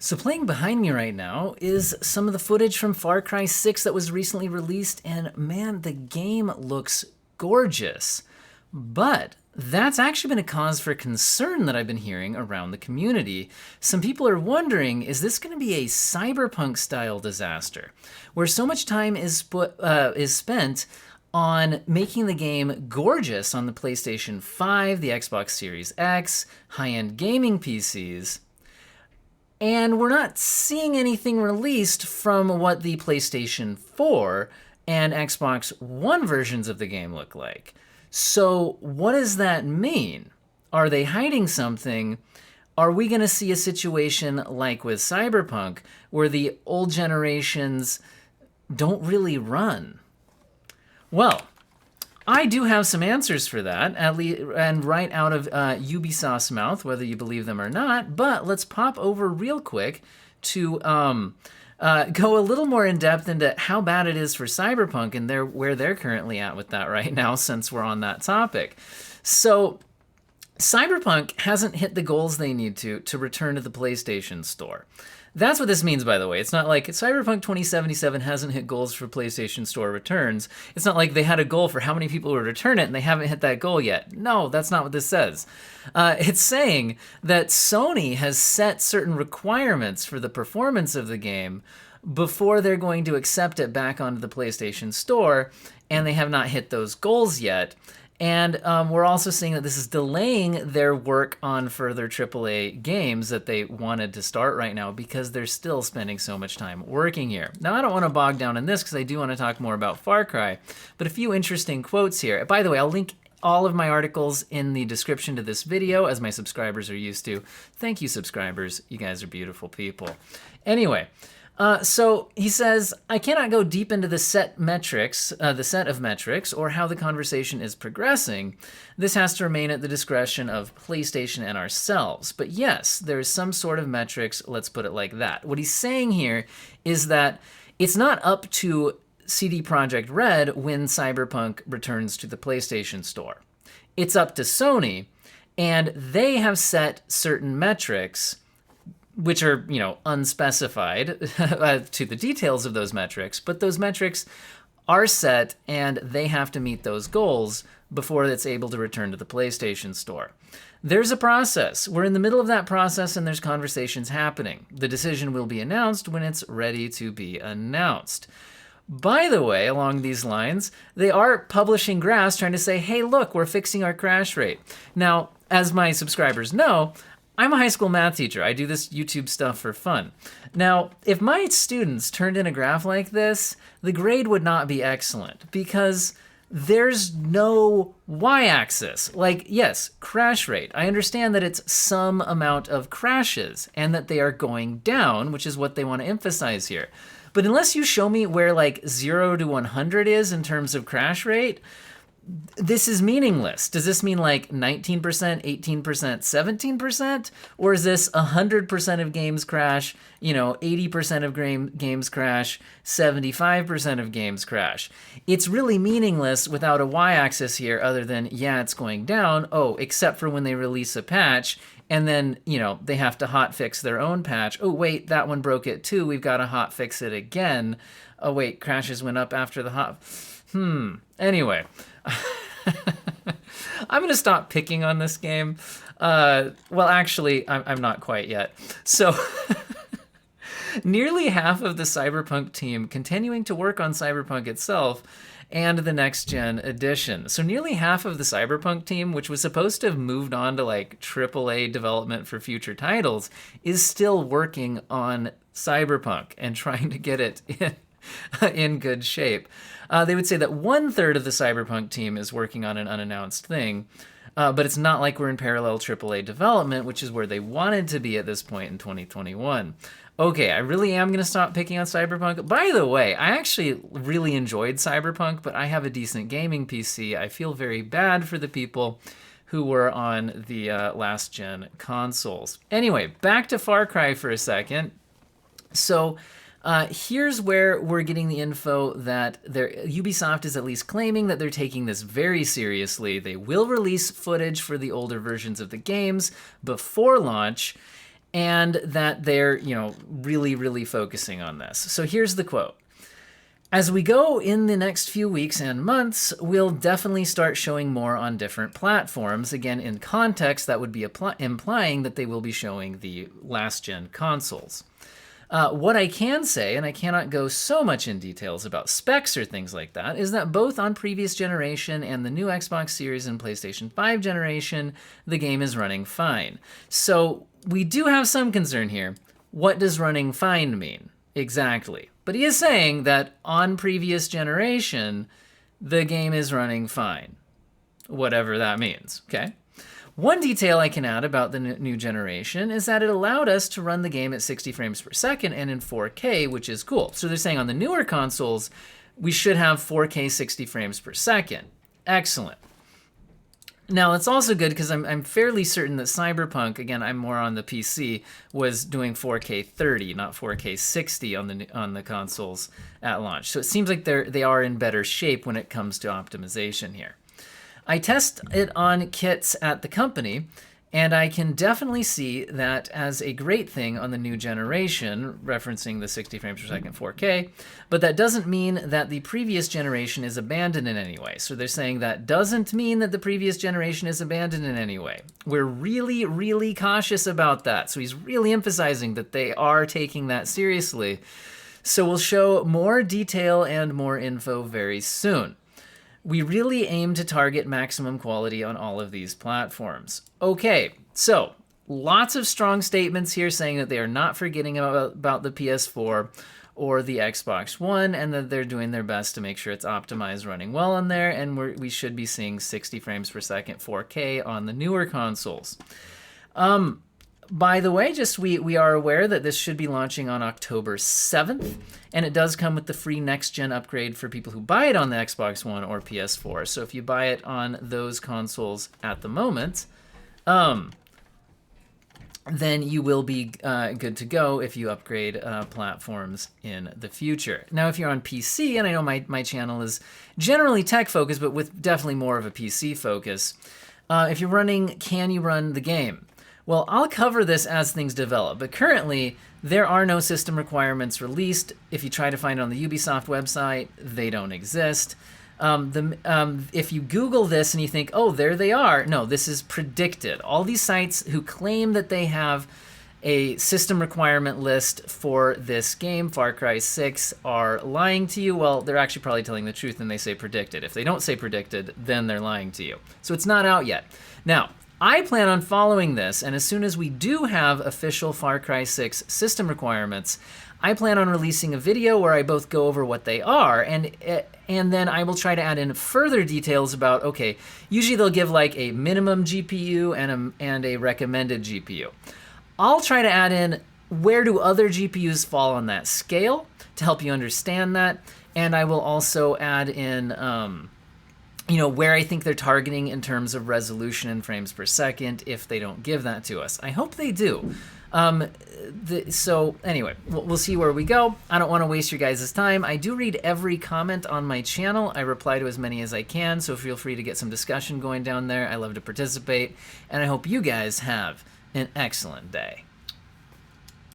So playing behind me right now is some of the footage from Far Cry 6 that was recently released, and man, the game looks gorgeous. But that's actually been a cause for concern that I've been hearing around the community. Some people are wondering, is this going to be a cyberpunk-style disaster, where so much time is spent on making the game gorgeous on the PlayStation 5, the Xbox Series X, high-end gaming PCs, and we're not seeing anything released from what the PlayStation 4 and Xbox One versions of the game look like. So what does that mean? Are they hiding something? Are we going to see a situation like with Cyberpunk, where the old generations don't really run? Well, I do have some answers for that, at least, and right out of Ubisoft's mouth, whether you believe them or not. But let's pop over real quick to go a little more in depth into how bad it is for Cyberpunk and where they're currently at with that right now, since we're on that topic. So Cyberpunk hasn't hit the goals they need to return to the PlayStation Store. That's what this means, by the way. It's not like Cyberpunk 2077 hasn't hit goals for PlayStation Store returns. It's not like they had a goal for how many people would return it and they haven't hit that goal yet. No, that's not what this says. It's saying that Sony has set certain requirements for the performance of the game before they're going to accept it back onto the PlayStation Store, and they have not hit those goals yet. And we're also seeing that this is delaying their work on further AAA games that they wanted to start right now, because they're still spending so much time working here. Now, I don't want to bog down in this because I do want to talk more about Far Cry, but a few interesting quotes here. By the way, I'll link all of my articles in the description to this video, as my subscribers are used to. Thank you, subscribers. You guys are beautiful people. Anyway, so he says, I cannot go deep into the set of metrics, or how the conversation is progressing. This has to remain at the discretion of PlayStation and ourselves. But yes, there is some sort of metrics, let's put it like that. What he's saying here is that it's not up to CD Projekt Red when Cyberpunk returns to the PlayStation Store. It's up to Sony, and they have set certain metrics, which are, unspecified to the details of those metrics, but those metrics are set and they have to meet those goals before it's able to return to the PlayStation Store. There's a process. We're in the middle of that process and there's conversations happening. The decision will be announced when it's ready to be announced. By the way, along these lines, they are publishing graphs trying to say, hey, look, we're fixing our crash rate. Now, as my subscribers know, I'm a high school math teacher. I do this YouTube stuff for fun. Now, if my students turned in a graph like this, the grade would not be excellent, because there's no y-axis. Like, yes, crash rate. I understand that it's some amount of crashes and that they are going down, which is what they want to emphasize here. But unless you show me where like 0 to 100 is in terms of crash rate, this is meaningless. Does this mean like 19%, 18%, 17%? Or is this 100% of games crash, 80% of games crash, 75% of games crash? It's really meaningless without a y-axis here, other than, yeah, it's going down. Oh, except for when they release a patch and then, they have to hotfix their own patch. Oh, wait, that one broke it too. We've got to hotfix it again. Oh, wait, crashes went up after the Anyway. I'm going to stop picking on this game. Well, actually, I'm not quite yet. So, nearly half of the Cyberpunk team continuing to work on Cyberpunk itself and the next-gen edition. So nearly half of the Cyberpunk team, which was supposed to have moved on to like AAA development for future titles, is still working on Cyberpunk and trying to get it in good shape. They would say that 1/3 of the Cyberpunk team is working on an unannounced thing, but it's not like we're in parallel AAA development, which is where they wanted to be at this point in 2021. Okay, I really am going to stop picking on Cyberpunk. By the way, I actually really enjoyed Cyberpunk, but I have a decent gaming PC. I feel very bad for the people who were on the last-gen consoles. Anyway, back to Far Cry for a second. So here's where we're getting the info that Ubisoft is at least claiming that they're taking this very seriously. They will release footage for the older versions of the games before launch, and that they're, really, really focusing on this. So here's the quote. As we go in the next few weeks and months, we'll definitely start showing more on different platforms. Again, in context, that would be implying that they will be showing the last-gen consoles. What I can say, and I cannot go so much in details about specs or things like that, is that both on previous generation and the new Xbox Series and PlayStation 5 generation, the game is running fine. So we do have some concern here. What does running fine mean? Exactly. But he is saying that on previous generation, the game is running fine. Whatever that means, okay? One detail I can add about the new generation is that it allowed us to run the game at 60 frames per second and in 4K, which is cool. So they're saying on the newer consoles, we should have 4K 60 frames per second. Excellent. Now, it's also good because I'm fairly certain that Cyberpunk, again, I'm more on the PC, was doing 4K 30, not 4K 60 on the consoles at launch. So it seems like they are in better shape when it comes to optimization here. I test it on kits at the company, and I can definitely see that as a great thing on the new generation, referencing the 60 frames per second 4K, but that doesn't mean that the previous generation is abandoned in any way. So they're saying that doesn't mean that the previous generation is abandoned in any way. We're really, really cautious about that. So he's really emphasizing that they are taking that seriously. So we'll show more detail and more info very soon. We really aim to target maximum quality on all of these platforms. Okay, so lots of strong statements here saying that they are not forgetting about the PS4 or the Xbox One, and that they're doing their best to make sure it's optimized, running well on there, and we should be seeing 60 frames per second 4K on the newer consoles. By the way, we are aware that this should be launching on October 7th, and it does come with the free next-gen upgrade for people who buy it on the Xbox One or PS4. So if you buy it on those consoles at the moment, then you will be good to go if you upgrade platforms in the future. Now, if you're on PC, and I know my channel is generally tech-focused, but with definitely more of a PC focus, if you're running, can you run the game? Well, I'll cover this as things develop, but currently there are no system requirements released. If you try to find it on the Ubisoft website, they don't exist. If you Google this and you think, oh, there they are, no, this is predicted. All these sites who claim that they have a system requirement list for this game, Far Cry 6, are lying to you. Well, they're actually probably telling the truth and they say predicted. If they don't say predicted, then they're lying to you. So it's not out yet. Now, I plan on following this, and as soon as we do have official Far Cry 6 system requirements, I plan on releasing a video where I both go over what they are, and then I will try to add in further details about, okay, usually they'll give like a minimum GPU and a recommended GPU. I'll try to add in where do other GPUs fall on that scale to help you understand that, and I will also add in where I think they're targeting in terms of resolution and frames per second if they don't give that to us. I hope they do. So anyway, we'll see where we go. I don't want to waste your guys' time. I do read every comment on my channel. I reply to as many as I can, so feel free to get some discussion going down there. I love to participate, and I hope you guys have an excellent day.